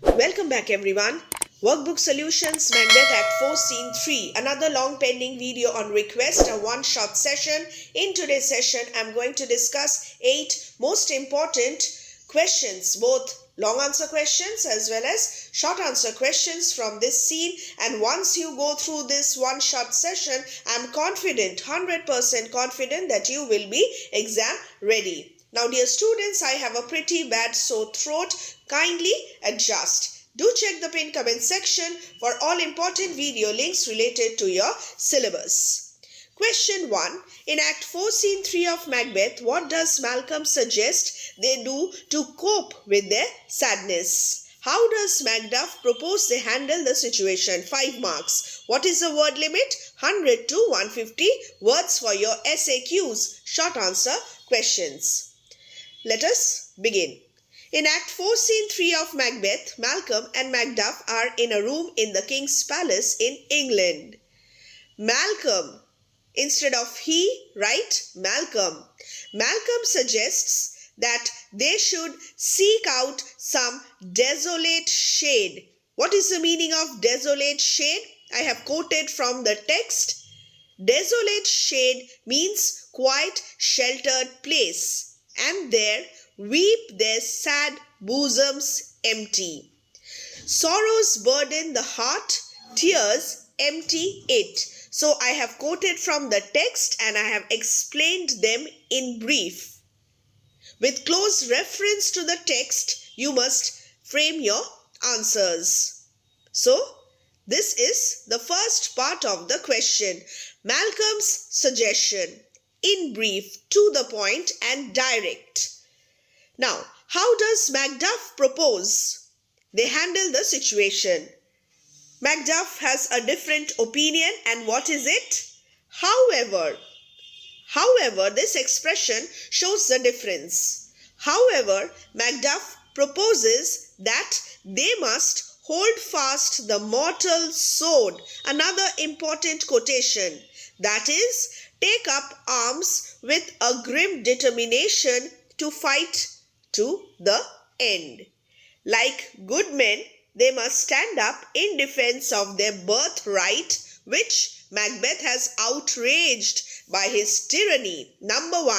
Welcome back everyone. Workbook Solutions, Macbeth Act 4 Scene 3. Another long pending video on request, a one shot session. In today's session, I'm going to discuss 8 most important questions, both long answer questions as well as short answer questions from this scene. And once you go through this one shot session, I'm confident, 100% confident that you will be exam ready. Now dear students, I have a pretty bad sore throat. Kindly adjust. Do check the pinned comment section for all important video links related to your syllabus. Question 1. In Act 4 Scene 3 of Macbeth, what does Malcolm suggest they do to cope with their sadness? How does Macduff propose they handle the situation? 5 marks. What is the word limit? 100 to 150 words for your SAQs, short answer questions. Let us begin. In Act 4 Scene 3 of Macbeth, Malcolm and Macduff are in a room in the King's Palace in England. Malcolm, instead of he, write Malcolm. Malcolm suggests that they should seek out some desolate shade. What is the meaning of desolate shade? I have quoted from the text. Desolate shade means quiet, sheltered place, and there weep their sad bosoms empty. Sorrows burden the heart, tears empty it. So I have quoted from the text and I have explained them in brief. With close reference to the text, you must frame your answers. So this is the first part of the question. Malcolm's suggestion, in brief, to the point and direct. Now, how does Macduff propose they handle the situation? Macduff has a different opinion, and what is it? However, this expression shows the difference. However, Macduff proposes that they must hold fast the mortal sword. Another important quotation, that is, take up arms with a grim determination to fight to the end. Like good men, they must stand up in defense of their birthright, which Macbeth has outraged by his tyranny, number 1,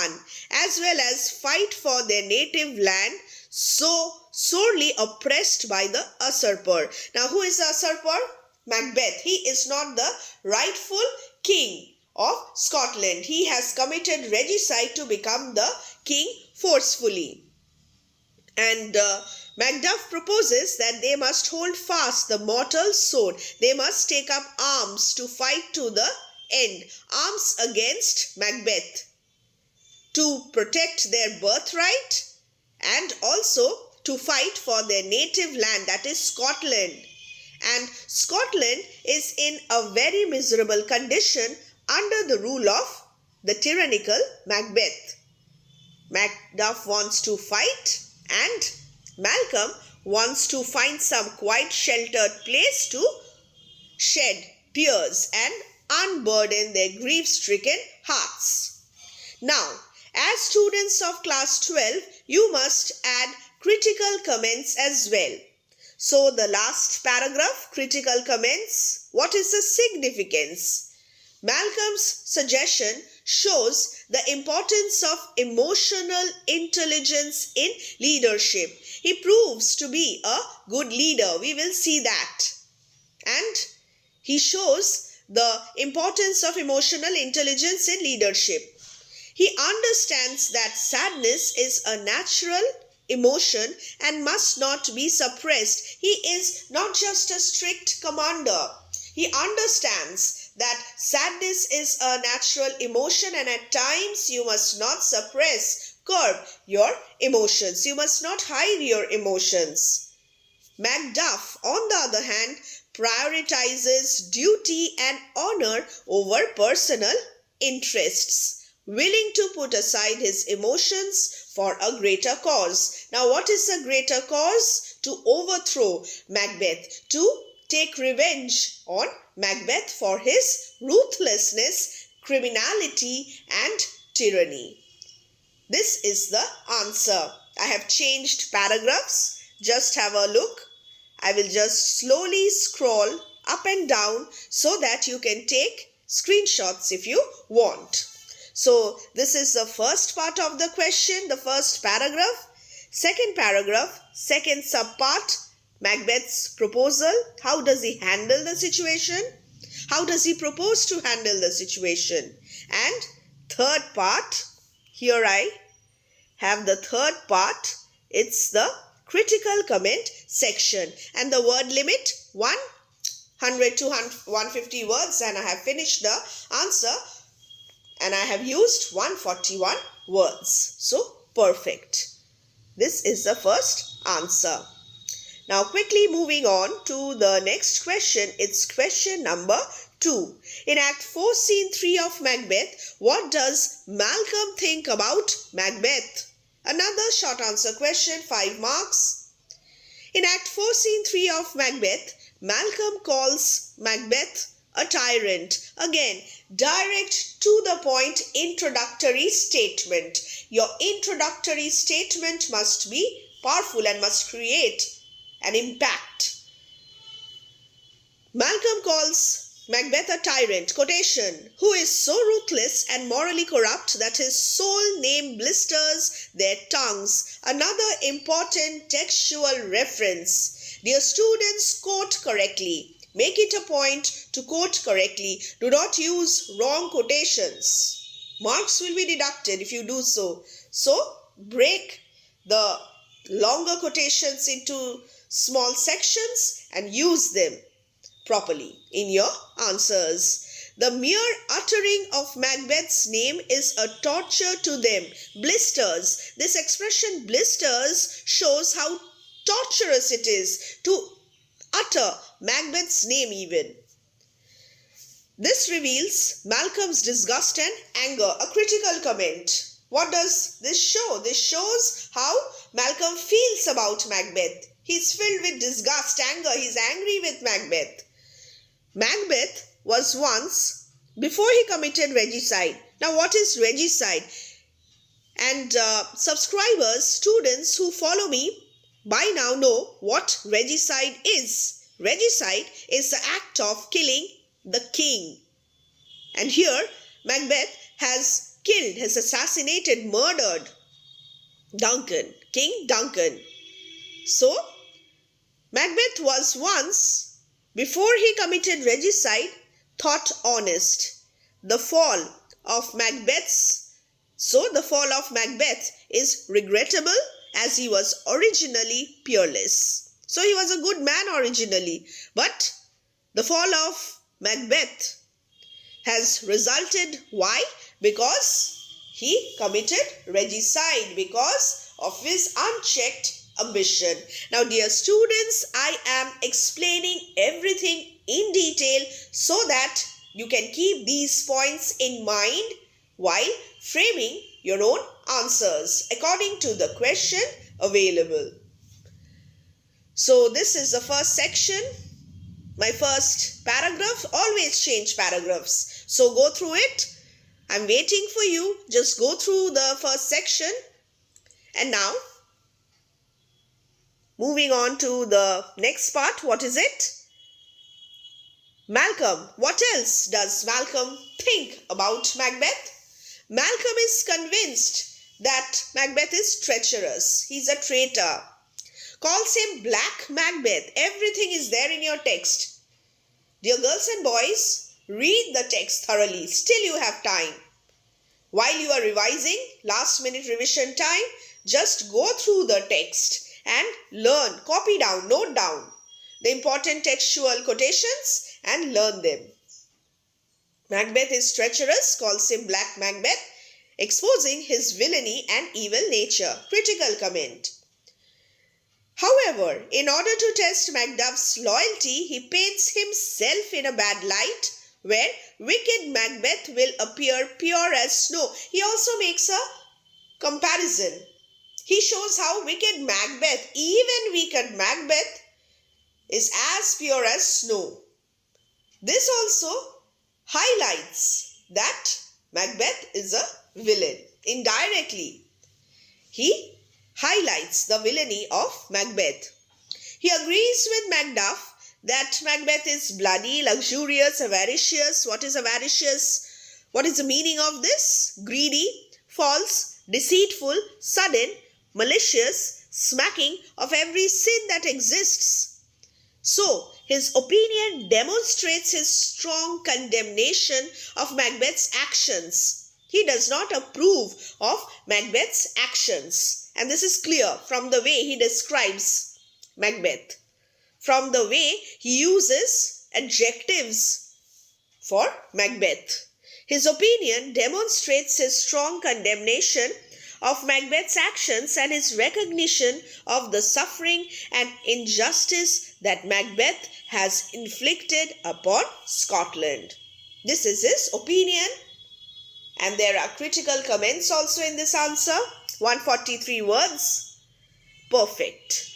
as well as fight for their native land, so sorely oppressed by the usurper. Now, who is the usurper? Macbeth. He is not the rightful king of Scotland. He has committed regicide to become the king forcefully. And Macduff proposes that they must hold fast the mortal sword. They must take up arms to fight to the end. Arms against Macbeth, to protect their birthright and also to fight for their native land, that is Scotland. And Scotland is in a very miserable condition under the rule of the tyrannical Macbeth. Macduff wants to fight and Malcolm wants to find some quiet sheltered place to shed tears and unburden their grief-stricken hearts. Now, as students of class 12, you must add critical comments as well. So the last paragraph, critical comments, what is the significance? Malcolm's suggestion shows the importance of emotional intelligence in leadership. He proves to be a good leader. We will see that. And he shows the importance of emotional intelligence in leadership. He understands that sadness is a natural emotion and must not be suppressed. He is not just a strict commander. He understands that sadness is a natural emotion and at times you must not suppress, curb your emotions. You must not hide your emotions. Macduff, on the other hand, prioritizes duty and honor over personal interests, willing to put aside his emotions for a greater cause. Now, what is the greater cause? To overthrow Macbeth, to take revenge on Macbeth for his ruthlessness, criminality, and tyranny. This is the answer. I have changed paragraphs. Just have a look. I will just slowly scroll up and down so that you can take screenshots if you want. So this is the first part of the question, the first paragraph. Second paragraph, second subpart, Macbeth's proposal. How does he handle the situation? How does he propose to handle the situation? And third part, here I have the third part. It's the critical comment section. And the word limit, 100 to 150 words. And I have finished the answer. And I have used 141 words. So, perfect. This is the first answer. Now, quickly moving on to the next question. It's question number 2. In Act 4, Scene 3 of Macbeth, what does Malcolm think about Macbeth? Another short answer question, 5 marks. In Act 4, Scene 3 of Macbeth, Malcolm calls Macbeth a tyrant. Again, direct to the point introductory statement. Your introductory statement must be powerful and must create an impact. Malcolm calls Macbeth a tyrant, quotation, who is so ruthless and morally corrupt that his sole name blisters their tongues. Another important textual reference. Dear students, quote correctly. Make it a point to quote correctly. Do not use wrong quotations. Marks will be deducted if you do so. So, break the longer quotations into small sections and use them properly in your answers. The mere uttering of Macbeth's name is a torture to them. Blisters. This expression blisters shows how torturous it is to utter Macbeth's name even. This reveals Malcolm's disgust and anger. A critical comment. What does this show? This shows how Malcolm feels about Macbeth. He's filled with disgust, anger. He's angry with Macbeth. Macbeth was once, before he committed regicide. Now what is regicide? And subscribers, students who follow me by now know what regicide is. Regicide is the act of killing the king. And here Macbeth has killed, has assassinated, murdered Duncan, King Duncan. So Macbeth was once, before he committed regicide, thought honest. The fall of Macbeth is regrettable as he was originally peerless. So he was a good man originally, but the fall of Macbeth has resulted. Why? Because he committed regicide, because of his unchecked ambition. Now, dear students, I am explaining everything in detail so that you can keep these points in mind while framing your own answers according to the question available. So this is the first section, my first paragraph. Always change paragraphs. So go through it. I'm waiting for you. Just go through the first section. And now, moving on to the next part. What is it? Malcolm. What else does Malcolm think about Macbeth? Malcolm is convinced that Macbeth is treacherous. He's a traitor. Calls him Black Macbeth. Everything is there in your text. Dear girls and boys, read the text thoroughly. Still you have time. While you are revising, last minute revision time, just go through the text and learn, copy down, note down the important textual quotations and learn them. Macbeth is treacherous, calls him Black Macbeth, exposing his villainy and evil nature. Critical comment. However, in order to test Macduff's loyalty, he paints himself in a bad light, where wicked Macbeth will appear pure as snow. He also makes a comparison. He shows how wicked Macbeth, even wicked Macbeth, is as pure as snow. This also highlights that Macbeth is a villain. Indirectly, he highlights the villainy of Macbeth. He agrees with Macduff that Macbeth is bloody, luxurious, avaricious. What is avaricious? What is the meaning of this? Greedy, false, deceitful, sudden, malicious, smacking of every sin that exists. So, his opinion demonstrates his strong condemnation of Macbeth's actions. He does not approve of Macbeth's actions. And this is clear from the way he describes Macbeth, from the way he uses adjectives for Macbeth. His opinion demonstrates his strong condemnation of Macbeth's actions and his recognition of the suffering and injustice that Macbeth has inflicted upon Scotland. This is his opinion, and there are critical comments also in this answer. 143 words. Perfect.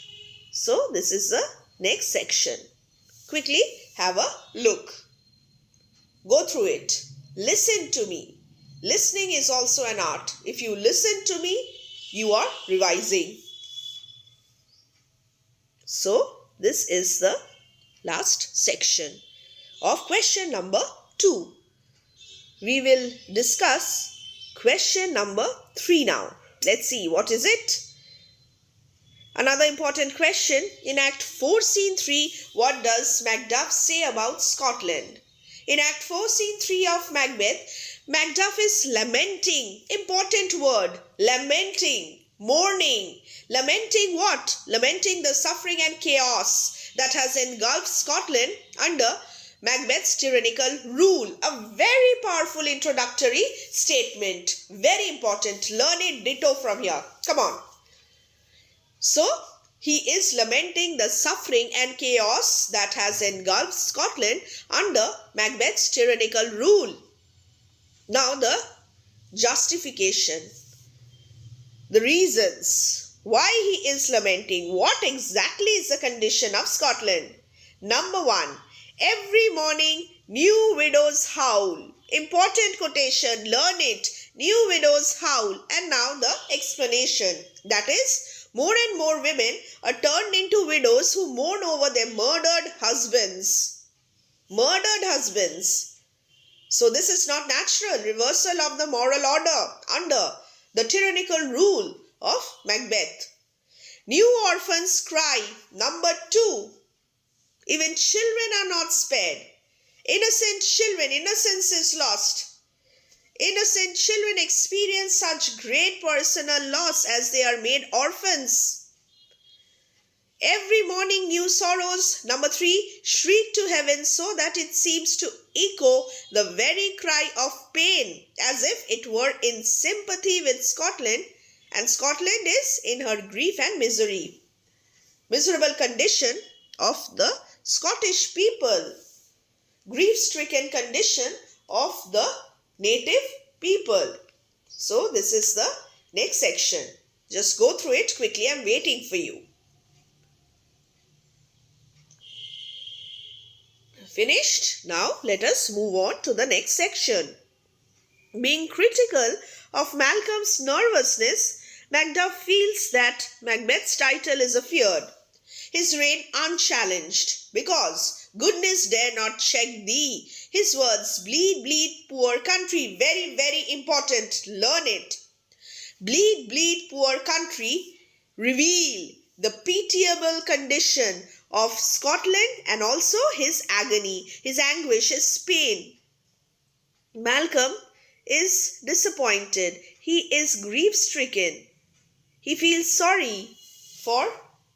So this is the next section. Quickly have a look. Go through it. Listen to me. Listening is also an art. If you listen to me, you are revising. So, this is the last section of question number 2. We will discuss question number 3 now. Let's see, what is it? Another important question. In Act 4, Scene 3, what does Macduff say about Scotland? In Act 4, Scene 3 of Macbeth, Macduff is lamenting. Important word. Lamenting. Mourning. Lamenting what? Lamenting the suffering and chaos that has engulfed Scotland under Macbeth's tyrannical rule. A very powerful introductory statement. Very important. Learn it ditto from here. Come on. So, he is lamenting the suffering and chaos that has engulfed Scotland under Macbeth's tyrannical rule. Now the justification, the reasons why he is lamenting. What exactly is the condition of Scotland? Number 1, every morning new widows howl. Important quotation, learn it. New widows howl. And now the explanation. That is, more and more women are turned into widows who mourn over their murdered husbands. Murdered husbands. So this is not natural. Reversal of the moral order under the tyrannical rule of Macbeth. New orphans cry. Number 2. Even children are not spared. Innocent children, innocence is lost. Innocent children experience such great personal loss as they are made orphans. Every morning new sorrows. Number 3, shriek to heaven so that it seems to echo the very cry of pain, as if it were in sympathy with Scotland, and Scotland is in her grief and misery. Miserable condition of the Scottish people. Grief-stricken condition of the native people. So this is the next section. Just go through it quickly. I'm waiting for you. Finished? Now let us move on to the next section. Being critical of Malcolm's nervousness, Macduff feels that Macbeth's title is afeared, his reign unchallenged, because goodness dare not check thee. His words, bleed, bleed, poor country, very, very important. Learn it. Bleed, bleed, poor country, reveal the pitiable condition of Scotland and also his agony, his anguish, his pain. Malcolm is disappointed. He is grief-stricken. He feels sorry for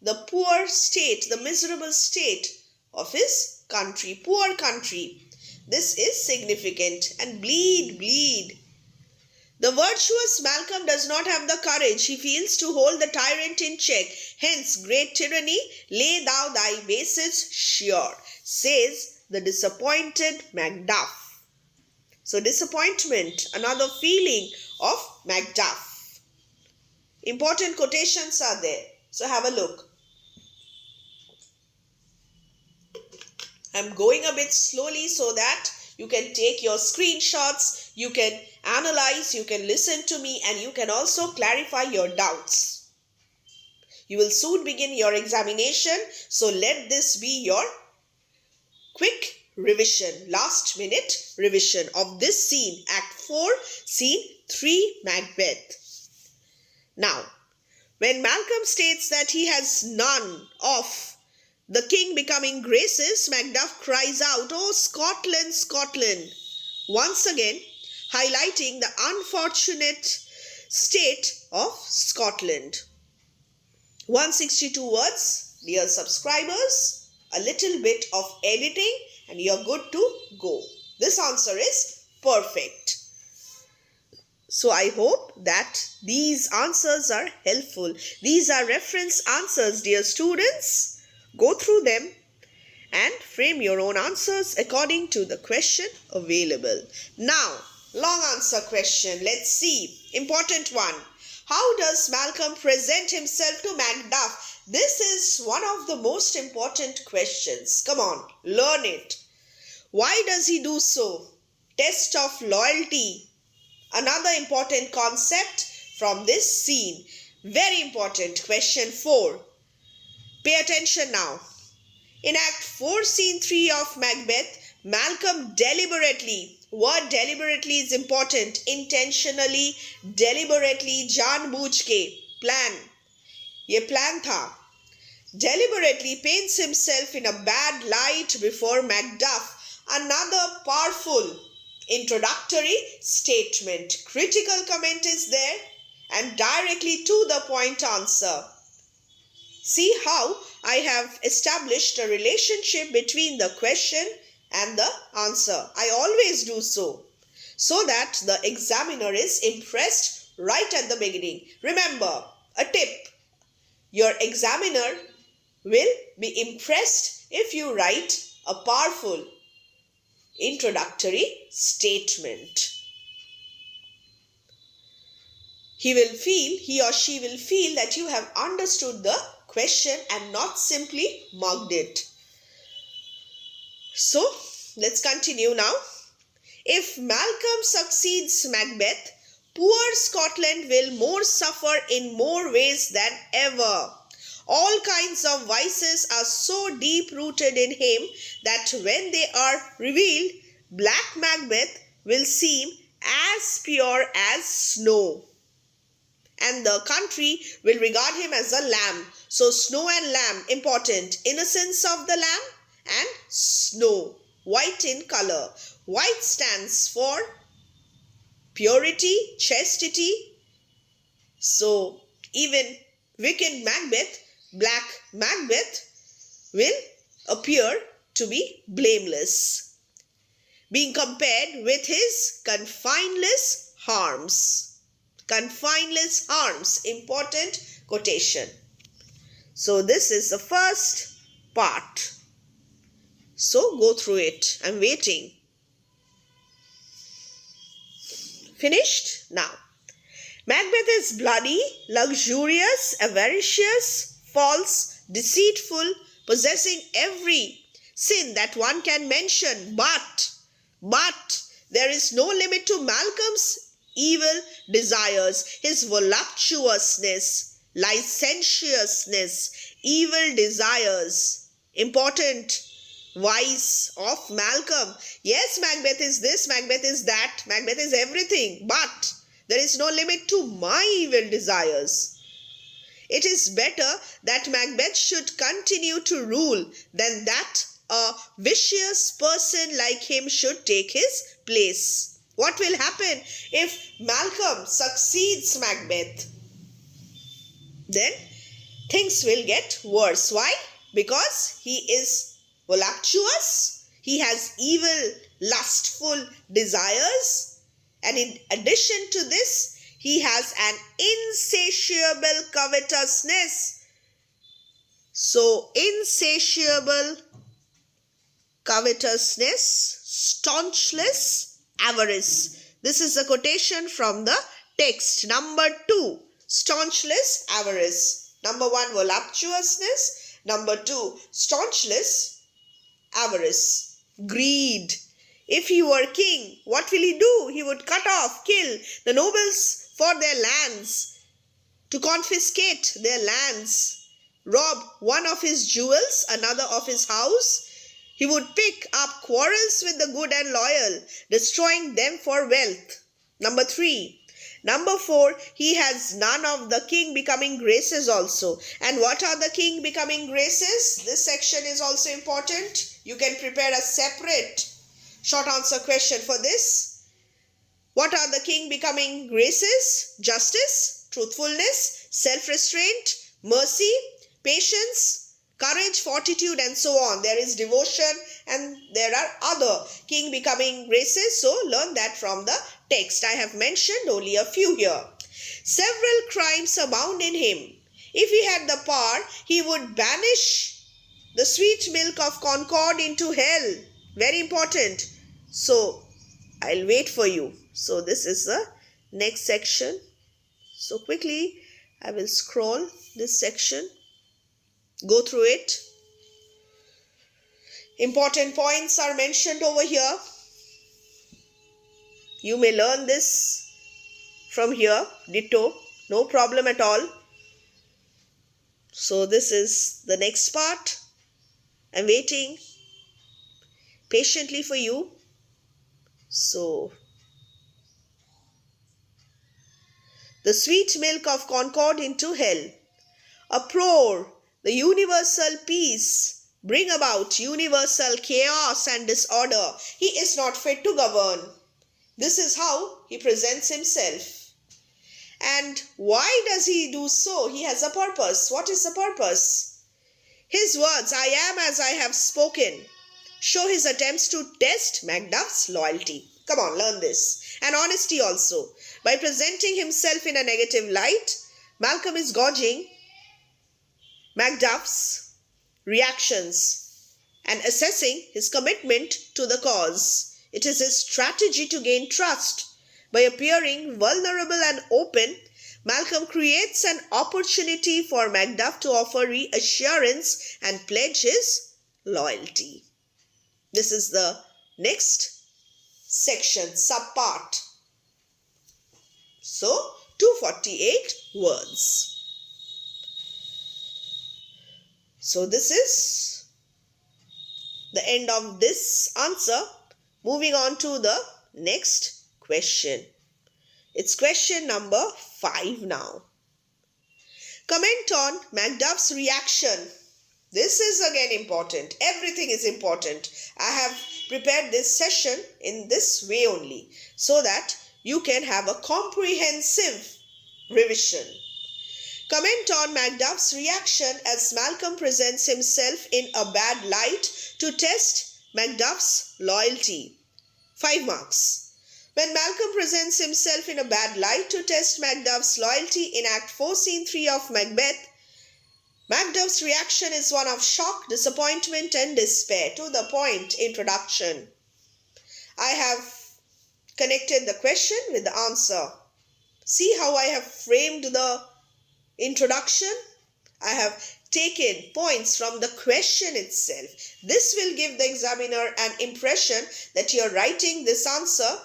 the poor state, the miserable state of his country, poor country. This is significant. And bleed, bleed. The virtuous Malcolm does not have the courage, he feels, to hold the tyrant in check. Hence, great tyranny, lay thou thy bases sure, says the disappointed Macduff. So, disappointment, another feeling of Macduff. Important quotations are there. So, have a look. I'm going a bit slowly so that you can take your screenshots, you can analyze, you can listen to me, and you can also clarify your doubts. You will soon begin your examination. So let this be your quick revision, last minute revision of this scene, Act 4, Scene 3, Macbeth. Now, when Malcolm states that he has none of the king becoming graces, Macduff cries out, "Oh, Scotland, Scotland!" once again highlighting the unfortunate state of Scotland. 162 words, dear subscribers, a little bit of editing and you're good to go. This answer is perfect. So I hope that these answers are helpful. These are reference answers, dear students. Go through them and frame your own answers according to the question available. Now, long answer question. Let's see. Important one. How does Malcolm present himself to Macduff? This is one of the most important questions. Come on, learn it. Why does he do so? Test of loyalty. Another important concept from this scene. Very important. Question 4. Pay attention now. In Act 4, Scene 3 of Macbeth, Malcolm deliberately, word deliberately is important, intentionally, deliberately, जानबूझ के, plan, ये plan था, deliberately paints himself in a bad light before Macduff. Another powerful introductory statement. Critical comment is there and directly to the point answer. See how I have established a relationship between the question and the answer. I always do so that the examiner is impressed right at the beginning. Remember, a tip. Your examiner will be impressed if you write a powerful introductory statement. He or she will feel that you have understood the question and not simply mugged it. So, let's continue now. If Malcolm succeeds Macbeth, poor Scotland will more suffer in more ways than ever. All kinds of vices are so deep-rooted in him that when they are revealed, Black Macbeth will seem as pure as snow. And the country will regard him as a lamb. So snow and lamb, important. Innocence of the lamb and snow, white in color. White stands for purity, chastity. So even wicked Macbeth, Black Macbeth, will appear to be blameless, being compared with his confineless harms. Confineless harms, important quotation. So this is the first part. So go through it. I'm waiting. Finished? Now. Macbeth is bloody, luxurious, avaricious, false, deceitful, possessing every sin that one can mention. But there is no limit to Malcolm's evil desires, his voluptuousness, licentiousness, evil desires. Important vice of Malcolm. Yes, Macbeth is this, Macbeth is that, Macbeth is everything, but there is no limit to my evil desires. It is better that Macbeth should continue to rule than that a vicious person like him should take his place. What will happen if Malcolm succeeds Macbeth? Then things will get worse. Why? Because he is voluptuous, he has evil, lustful desires, and in addition to this, he has an insatiable covetousness. So, insatiable covetousness, staunchless avarice. This is a quotation from the text. Number 2, staunchless avarice. Number 1, voluptuousness. Number 2, staunchless avarice. Greed. If he were king, what will he do? He would cut off, kill the nobles for their lands, to confiscate their lands. rob one of his jewels, another of his house. He would pick up quarrels with the good and loyal, destroying them for wealth. Number 3. Number 4, he has none of the king becoming graces also. And what are the king becoming graces? This section is also important. You can prepare a separate short answer question for this. What are the king becoming graces? Justice, truthfulness, self-restraint, mercy, patience, courage, fortitude, and so on. There is devotion and there are other king becoming graces. So learn that from the text. I have mentioned only a few here. Several crimes abound in him. If he had the power, he would banish the sweet milk of concord into hell. Very important. So I'll wait for you. So this is the next section. So quickly I will scroll this section. Go through it. Important points are mentioned over here. You may learn this from here, ditto, no problem at all. So this is the next part. I'm waiting patiently for you. So, the sweet milk of concord into hell. Uproar, the universal peace, bring about universal chaos and disorder. He is not fit to govern. This is how he presents himself. And why does he do so? He has a purpose. What is the purpose? His words, I am as I have spoken, show his attempts to test Macduff's loyalty. Come on, learn this. And honesty also. By presenting himself in a negative light, Malcolm is gauging Macduff's reactions and assessing his commitment to the cause. It is his strategy to gain trust. By appearing vulnerable and open, Malcolm creates an opportunity for Macduff to offer reassurance and pledge his loyalty. This is the next section, subpart. So, 248 words. So, this is the end of this answer. Moving on to the next question. It's question number 5 now. Comment on Macduff's reaction. This is again important. Everything is important. I have prepared this session in this way only so that you can have a comprehensive revision. Comment on Macduff's reaction as Malcolm presents himself in a bad light to test Macduff's loyalty. 5 marks. When Malcolm presents himself in a bad light to test Macduff's loyalty in Act 4, Scene 3 of Macbeth, Macduff's reaction is one of shock, disappointment and despair. To the point, introduction. I have connected the question with the answer. See how I have framed the introduction? I have taken points from the question itself. This will give the examiner an impression that you are writing this answer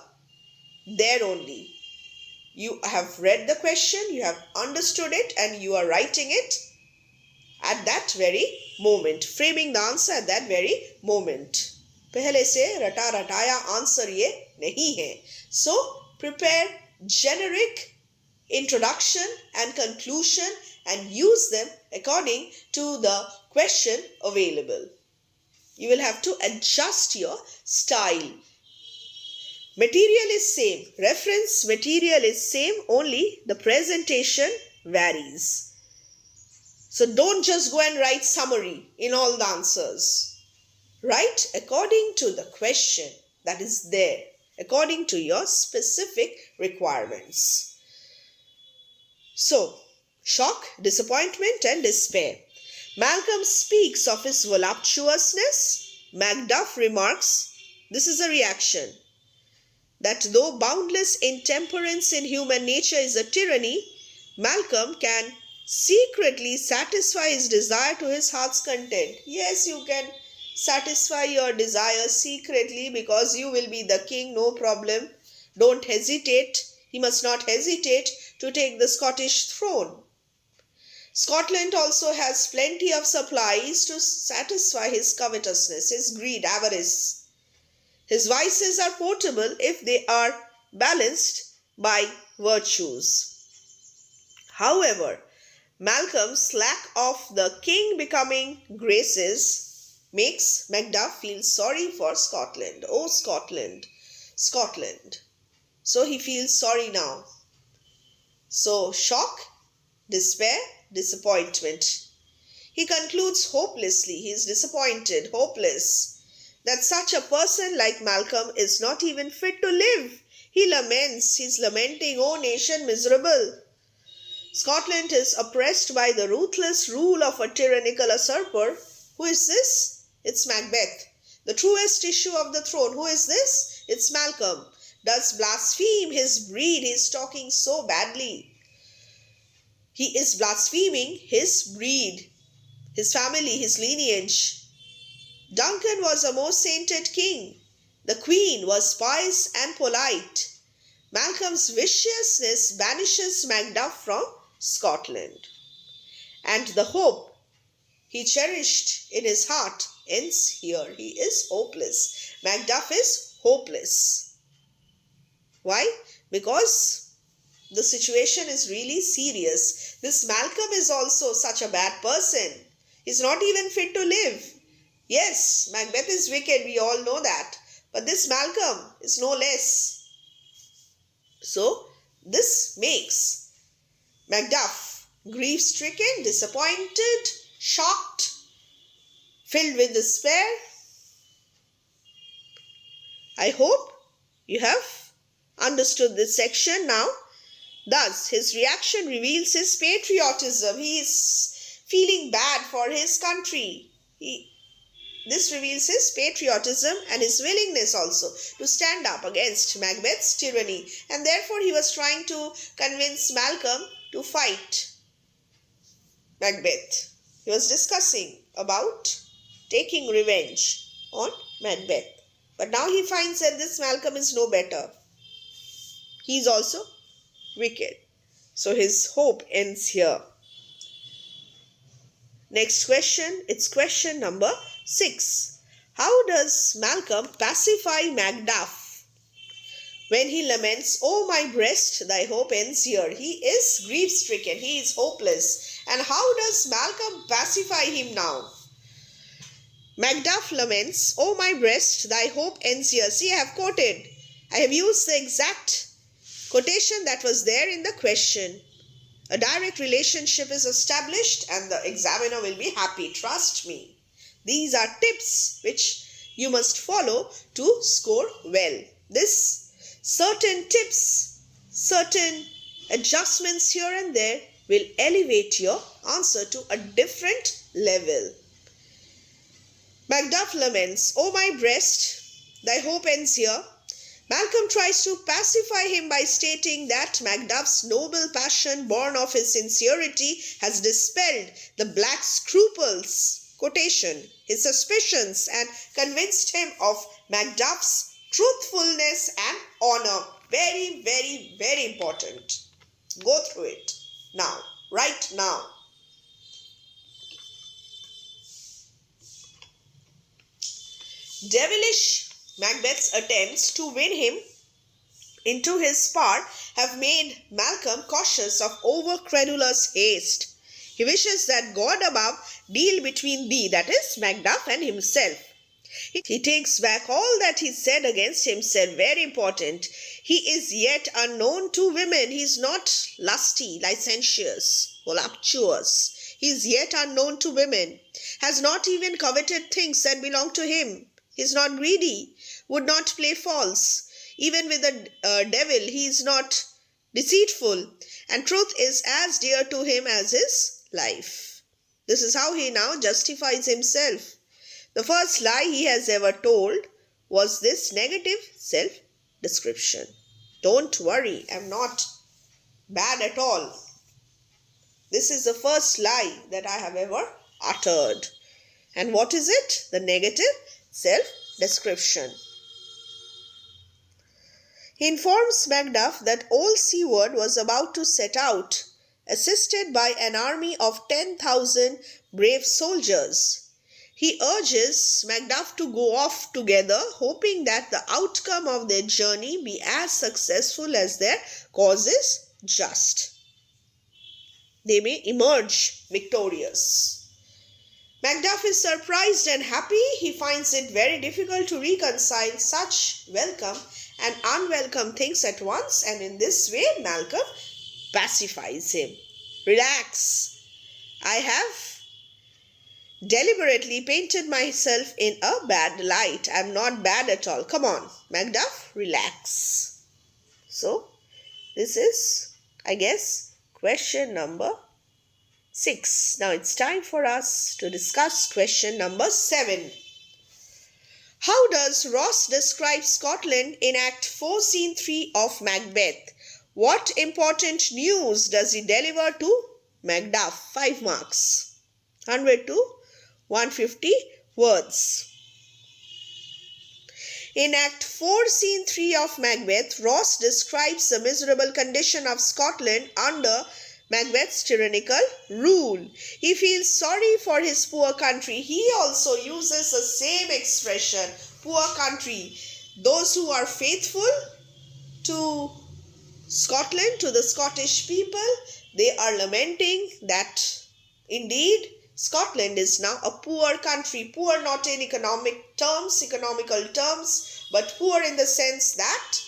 there only. You have read the question, you have understood it, and you are writing it at that very moment, framing the answer at that very moment. पहले से रटा रटाया answer ये नहीं है. So prepare generic introduction and conclusion and use them according to the question available. You will have to adjust your style. Material is same. Reference material is same, only the presentation varies. So don't just go and write summary in all the answers. Write according to the question that is there, according to your specific requirements. So, shock, disappointment and despair. Malcolm speaks of his voluptuousness. Macduff remarks, this is a reaction, that though boundless intemperance in human nature is a tyranny, Malcolm can secretly satisfy his desire to his heart's content. Yes, you can satisfy your desire secretly because you will be the king, no problem. Don't hesitate. He must not hesitate to take the Scottish throne. Scotland also has plenty of supplies to satisfy his covetousness, his greed, avarice. His vices are portable if they are balanced by virtues. However, Malcolm's lack of the king becoming graces makes Macduff feel sorry for Scotland. Oh, Scotland, Scotland. So he feels sorry now. So, shock, despair, disappointment. He concludes hopelessly, he is disappointed, hopeless, that such a person like Malcolm is not even fit to live. He laments, he is lamenting, "O nation miserable." Scotland is oppressed by the ruthless rule of a tyrannical usurper. Who is this? It's Macbeth, the truest issue of the throne. Who is this? It's Malcolm. Does blaspheme his breed. He is talking so badly. He is blaspheming his breed, his family, his lineage. Duncan was a most sainted king. The Queen was pious and polite. Malcolm's viciousness banishes Macduff from Scotland. And the hope he cherished in his heart ends here. He is hopeless. Macduff is hopeless. Why? Because the situation is really serious. This Malcolm is also such a bad person. He's not even fit to live. Yes, Macbeth is wicked, we all know that. But this Malcolm is no less. So, this makes Macduff grief-stricken, disappointed, shocked, filled with despair. I hope you have understood this section now. Thus, his reaction reveals his patriotism. He is feeling bad for his country. This reveals his patriotism and his willingness also to stand up against Macbeth's tyranny. And therefore, he was trying to convince Malcolm to fight Macbeth. He was discussing about taking revenge on Macbeth. But now he finds that this Malcolm is no better. He is also wicked. So his hope ends here. Next question, it's question number 6. How does Malcolm pacify Macduff when he laments, "Oh, my breast, thy hope ends here"? He is grief-stricken, he is hopeless. And how does Malcolm pacify him now? Macduff laments, "Oh, my breast, thy hope ends here." See, I have used the exact quotation that was there in the question. A direct relationship is established and the examiner will be happy. Trust me. These are tips which you must follow to score well. This certain tips, certain adjustments here and there will elevate your answer to a different level. Macduff laments, "Oh, my breast, thy hope ends here." Malcolm tries to pacify him by stating that Macduff's noble passion, born of his sincerity, has dispelled the black scruples, quotation, his suspicions, and convinced him of Macduff's truthfulness and honor. Very, very, very important. Go through it now, right now. Devilish Macbeth's attempts to win him into his power have made Malcolm cautious of over-credulous haste. He wishes that God above deal between thee, that is, Macduff, and himself. He takes back all that he said against himself. Very important. He is yet unknown to women. He is not lusty, licentious, voluptuous. He is yet unknown to women. Has not even coveted things that belong to him. He is not greedy, would not play false. Even with the devil, he is not deceitful, and truth is as dear to him as his life. This is how he now justifies himself. The first lie he has ever told was this negative self-description. Don't worry, I'm not bad at all. This is the first lie that I have ever uttered. And what is it? The negative self-description. He informs Macduff that old Seward was about to set out assisted by an army of 10,000 brave soldiers. He urges Macduff to go off together, hoping that the outcome of their journey be as successful as their cause is just. They may emerge victorious. Macduff is surprised and happy. He finds it very difficult to reconcile such welcome and unwelcome things at once, and in this way Malcolm pacifies him. Relax. I have deliberately painted myself in a bad light. I am not bad at all. Come on, Macduff, relax. So, this is, I guess, question number 6. Now it's time for us to discuss question number 7. How does Ross describe Scotland in Act 4, Scene 3 of Macbeth? What important news does he deliver to Macduff? 5 marks. 100 to 150 words. In Act 4, Scene 3 of Macbeth, Ross describes the miserable condition of Scotland under Macbeth's tyrannical rule. He feels sorry for his poor country. He also uses the same expression, poor country. Those who are faithful to Scotland, to the Scottish people, they are lamenting that indeed Scotland is now a poor country. Poor not in economical terms, but poor in the sense that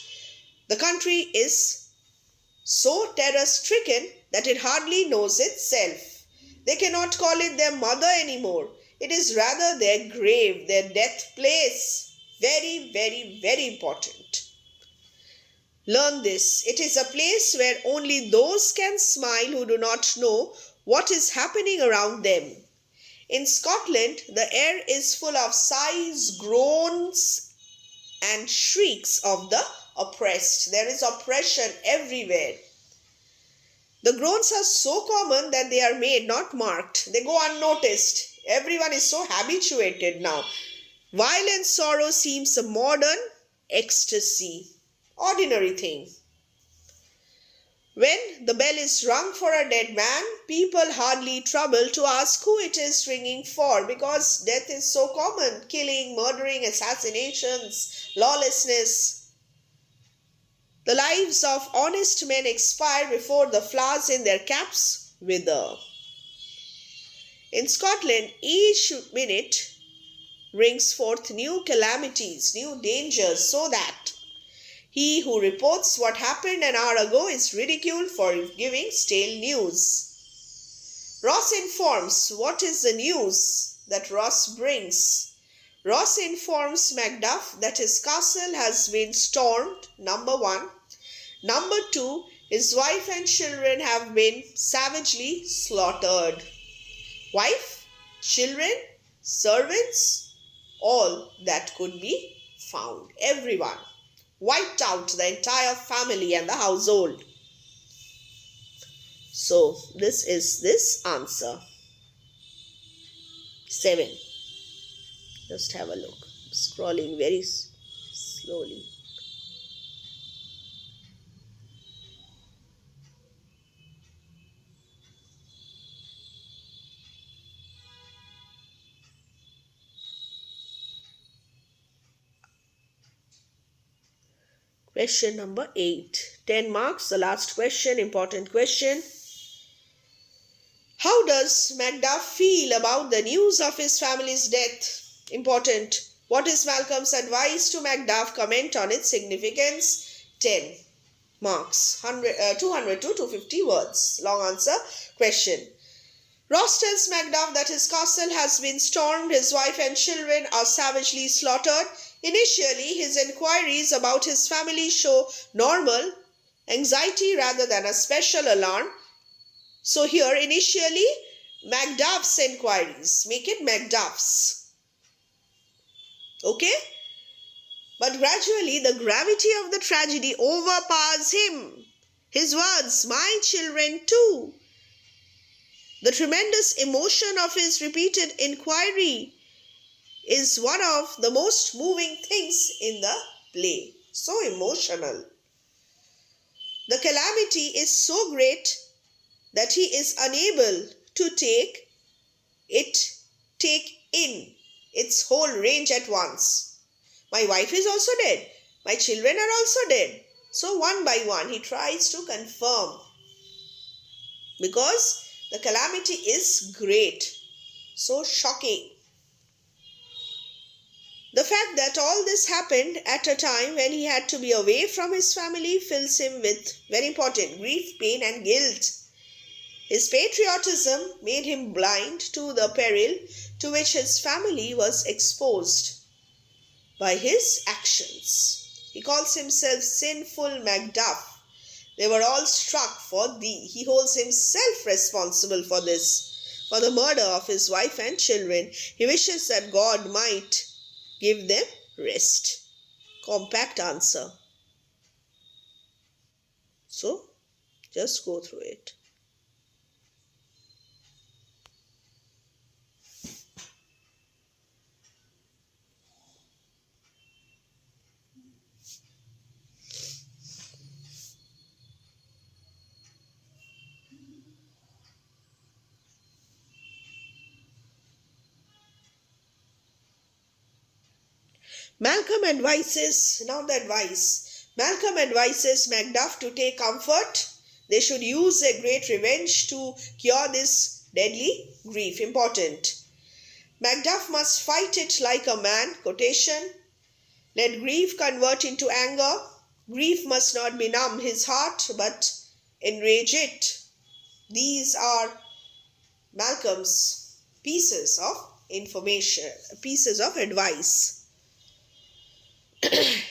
the country is so terror-stricken that it hardly knows itself. They cannot call it their mother anymore. It is rather their grave, their death place. Very, very, very important. Learn this. It is a place where only those can smile who do not know what is happening around them. In Scotland, the air is full of sighs, groans, and shrieks of the oppressed. There is oppression everywhere. The groans are so common that they are made, not marked. They go unnoticed. Everyone is so habituated now. Violent sorrow seems a modern ecstasy. Ordinary thing. When the bell is rung for a dead man, people hardly trouble to ask who it is ringing for, because death is so common. Killing, murdering, assassinations, lawlessness. The lives of honest men expire before the flowers in their caps wither. In Scotland, each minute brings forth new calamities, new dangers, so that he who reports what happened an hour ago is ridiculed for giving stale news. Ross informs. What is the news that Ross brings? Ross informs Macduff that his castle has been stormed, number 1. Number 2, his wife and children have been savagely slaughtered. Wife, children, servants, all that could be found. Everyone. Wiped out, the entire family and the household. So, this is this answer. 7. Just have a look. Scrolling very slowly. Question number 8. 10 marks. The last question, important question. How does Macduff feel about the news of his family's death? Important. What is Malcolm's advice to Macduff? Comment on its significance. 10 marks. 200 to 250 words. Long answer. Question. Ross tells Macduff that his castle has been stormed, his wife and children are savagely slaughtered. Initially, his inquiries about his family show normal anxiety rather than a special alarm. So here, initially, Macduff's inquiries. Make it Macduff's. Okay? But gradually, the gravity of the tragedy overpowers him. His words, my children too. The tremendous emotion of his repeated inquiry is one of the most moving things in the play. So emotional. The calamity is so great that he is unable to take in its whole range at once. My wife is also dead. My children are also dead. So one by one he tries to confirm, because the calamity is great, so shocking. The fact that all this happened at a time when he had to be away from his family fills him with, very important, grief, pain and guilt. His patriotism made him blind to the peril to which his family was exposed by his actions. He calls himself sinful Macduff. They were all struck for thee. He holds himself responsible for this, for the murder of his wife and children. He wishes that God might give them rest. Compact answer. So, just go through it. Malcolm advises Macduff to take comfort. They should use a great revenge to cure this deadly grief. Important. Macduff must fight it like a man. Quotation. Let grief convert into anger. Grief must not benumb his heart, but enrage it. These are Malcolm's pieces of information, pieces of advice.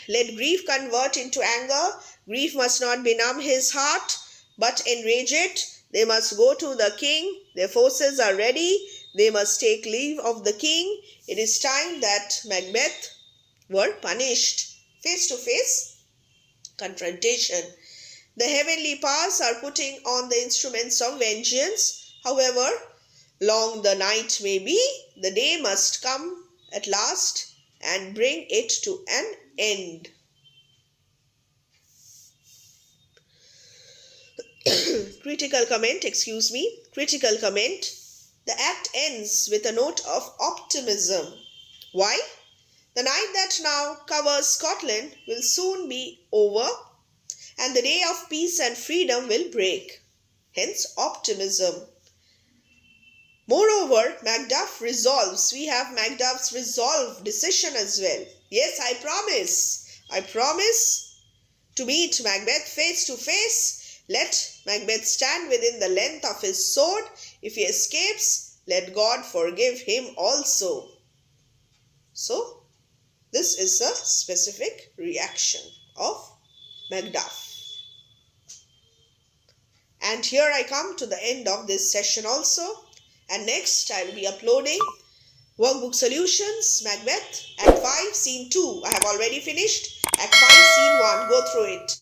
Let grief convert into anger. Grief must not benumb his heart, but enrage it. They must go to the king. Their forces are ready. They must take leave of the king. It is time that Macbeth were punished. Face to face confrontation. The heavenly powers are putting on the instruments of vengeance. However long the night may be, the day must come at last and bring it to an end. Critical comment. The act ends with a note of optimism. Why? The night that now covers Scotland will soon be over, and the day of peace and freedom will break. Hence optimism. Moreover, Macduff resolves. We have Macduff's resolve, decision as well. Yes, I promise to meet Macbeth face to face. Let Macbeth stand within the length of his sword. If he escapes, let God forgive him also. So, this is a specific reaction of Macduff. And here I come to the end of this session also. And next I will be uploading Workbook Solutions, Macbeth, Act 5, Scene 2. I have already finished Act 5, Scene 1. Go through it.